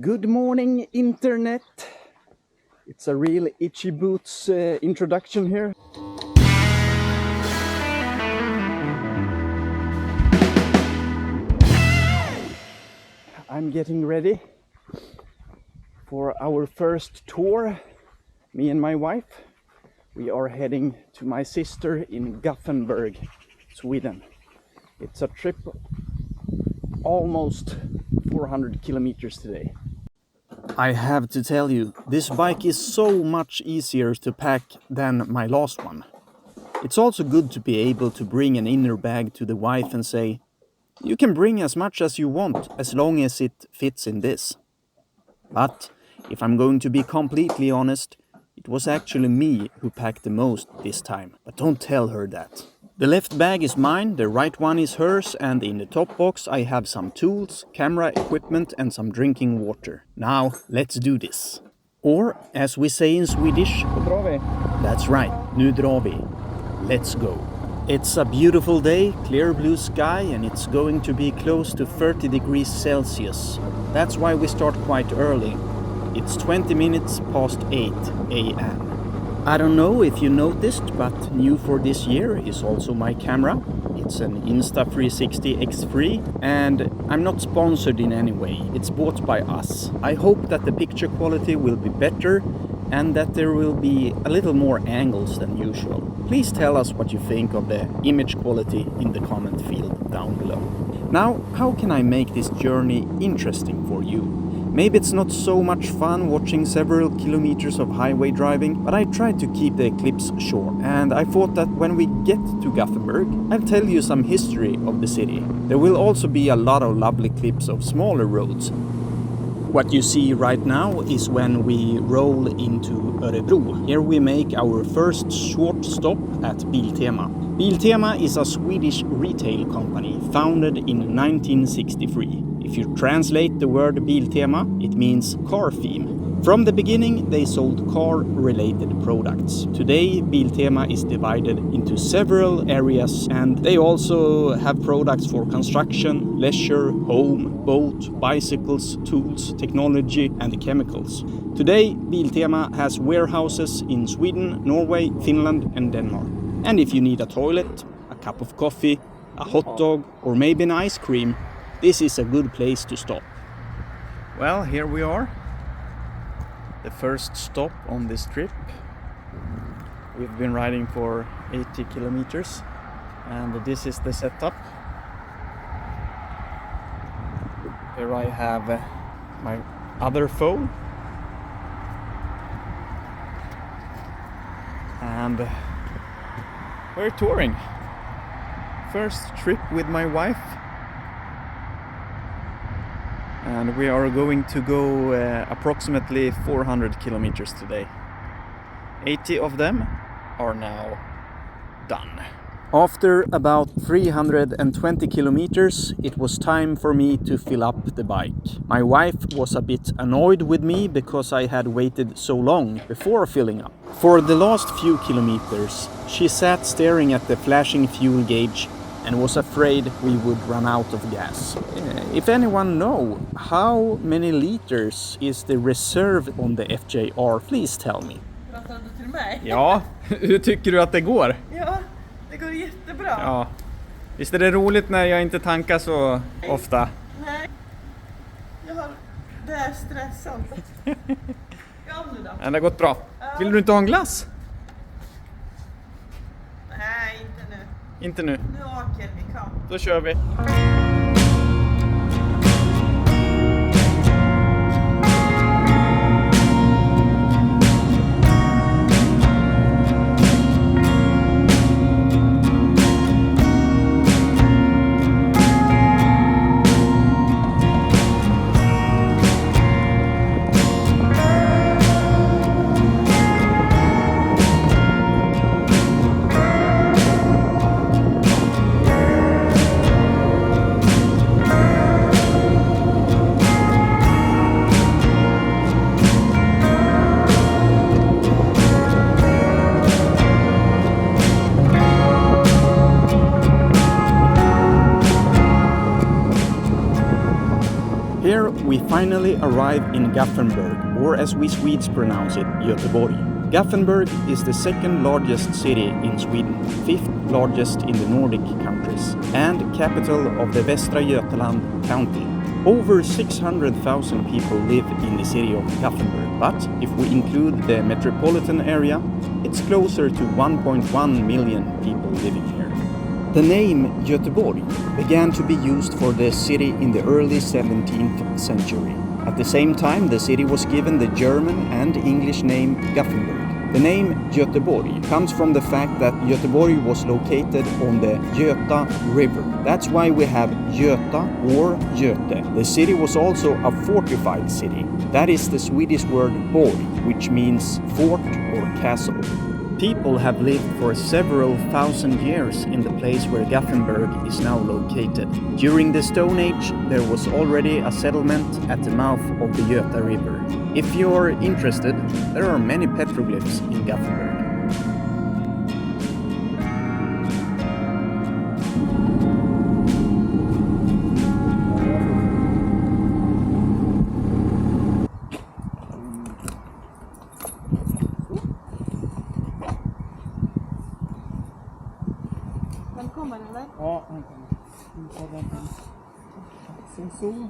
Good morning, Internet. It's a real Itchy Boots introduction here. I'm getting ready for our first tour, me and my wife. We are heading to my sister in Gothenburg, Sweden. It's a trip almost 400 kilometers today. I have to tell you, this bike is so much easier to pack than my last one. It's also good to be able to bring an inner bag to the wife and say, you can bring as much as you want as long as it fits in this. But if I'm going to be completely honest, it was actually me who packed the most this time. But don't tell her that. The left bag is mine, the right one is hers, and in the top box I have some tools, camera equipment and some drinking water. Now, let's do this. Or, as we say in Swedish, that's right, nu drar vi. Let's go. It's a beautiful day, clear blue sky, and it's going to be close to 30 degrees Celsius. That's why we start quite early. It's 20 minutes past 8 a.m. I don't know if you noticed, but new for this year is also my camera. It's an Insta360 X3 and I'm not sponsored in any way. It's bought by us. I hope that the picture quality will be better and that there will be a little more angles than usual. Please tell us what you think of the image quality in the comment field down below. Now, how can I make this journey interesting for you? Maybe it's not so much fun watching several kilometers of highway driving, but I tried to keep the clips short. And I thought that when we get to Gothenburg, I'll tell you some history of the city. There will also be a lot of lovely clips of smaller roads. What you see right now is when we roll into Örebro. Here we make our first short stop at Biltema. Biltema is a Swedish retail company founded in 1963. If you translate the word Biltema, it means car theme. From the beginning, they sold car-related products. Today, Biltema is divided into several areas and they also have products for construction, leisure, home, boat, bicycles, tools, technology and chemicals. Today, Biltema has warehouses in Sweden, Norway, Finland and Denmark. And if you need a toilet, a cup of coffee, a hot dog or maybe an ice cream, this is a good place to stop. Well, here we are. The first stop on this trip. We've been riding for 80 kilometers and this is the setup. Here I have my other phone and we're touring. First trip with my wife. And we are going to go approximately 400 kilometers today. 80 of them are now done. After about 320 kilometers, it was time for me to fill up the bike. My wife was a bit annoyed with me because I had waited so long before filling up. For the last few kilometers, she sat staring at the flashing fuel gauge and was afraid we would run out of gas. If anyone know how many liters is the reserve on the FJR, please tell me. Pratar du till mig? Ja, hur tycker du att det går? Ja, det går jättebra. Ja. Visst är det roligt när jag inte tankar så ofta? Nej, det är stressande. Kom nu då. Men det har gått bra. Vill du inte ha en glass? Nej, inte nu. Inte nu. Nu åker vi, kom. Då kör vi. we finally arrive in Gothenburg, or as we Swedes pronounce it, Göteborg. Gothenburg is the second largest city in Sweden, fifth largest in the Nordic countries, and capital of the Västra Götaland county. Over 600,000 people live in the city of Gothenburg, but if we include the metropolitan area, it's closer to 1.1 million people living here. The name Göteborg began to be used for the city in the early 17th century. At the same time, the city was given the German and English name Gothenburg. The name Göteborg comes from the fact that Göteborg was located on the Göta River. That's why we have Göta or Göte. The city was also a fortified city. That is the Swedish word borg, which means fort or castle. People have lived for several thousand years in the place where Gothenburg is now located. During the Stone Age, there was already a settlement at the mouth of the Göta River. If you're interested, there are many petroglyphs in Gothenburg. Kommer eller? Ja, han kommer. Sin sol.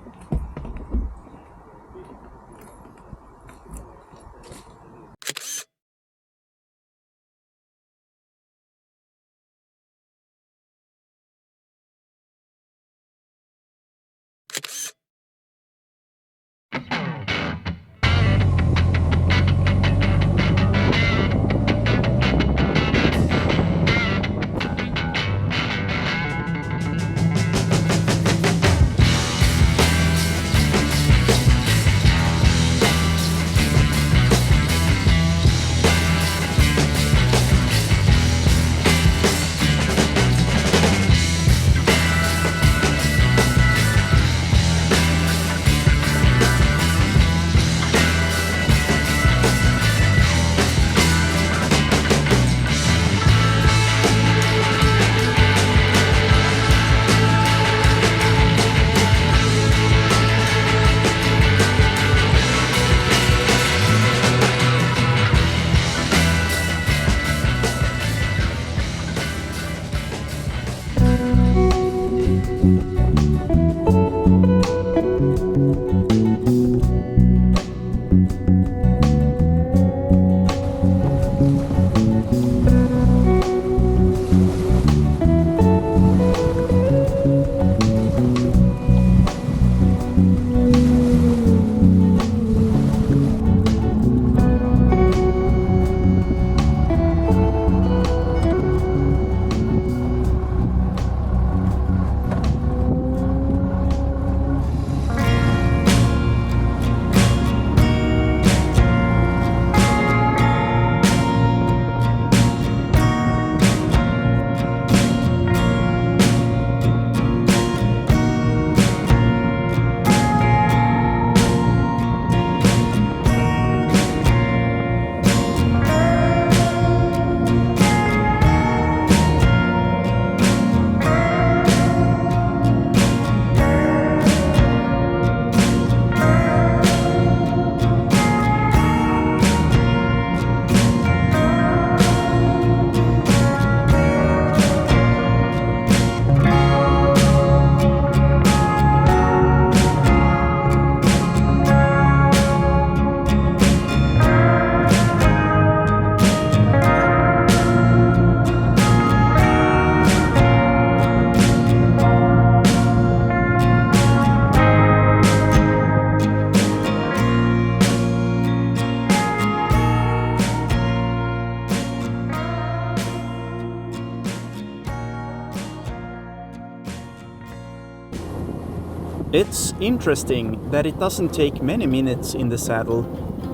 It's interesting that it doesn't take many minutes in the saddle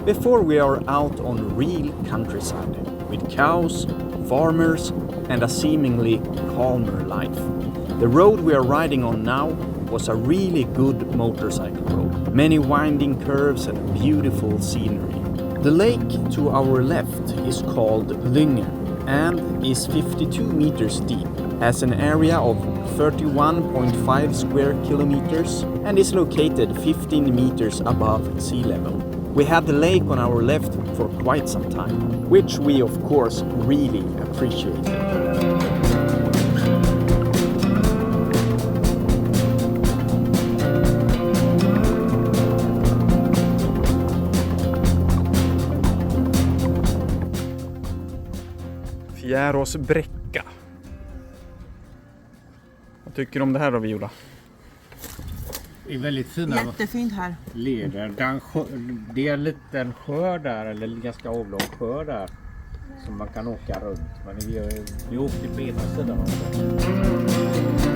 before we are out on real countryside, with cows, farmers, and a seemingly calmer life. The road we are riding on now was a really good motorcycle road. Many winding curves and beautiful scenery. The lake to our left is called Lyngen and is 52 meters deep. has an area of 31.5 square kilometers and is located 15 meters above sea level. We had the lake on our left for quite some time, which we of course really appreciated. Fjärås bräcka. Vad tycker du om det här då, Viola? Det är väldigt fina Jättefint här. leder. Det är en liten sjö där, eller en ganska avlång sjö där. Som man kan åka runt. Men vi åkte på ena sidan också.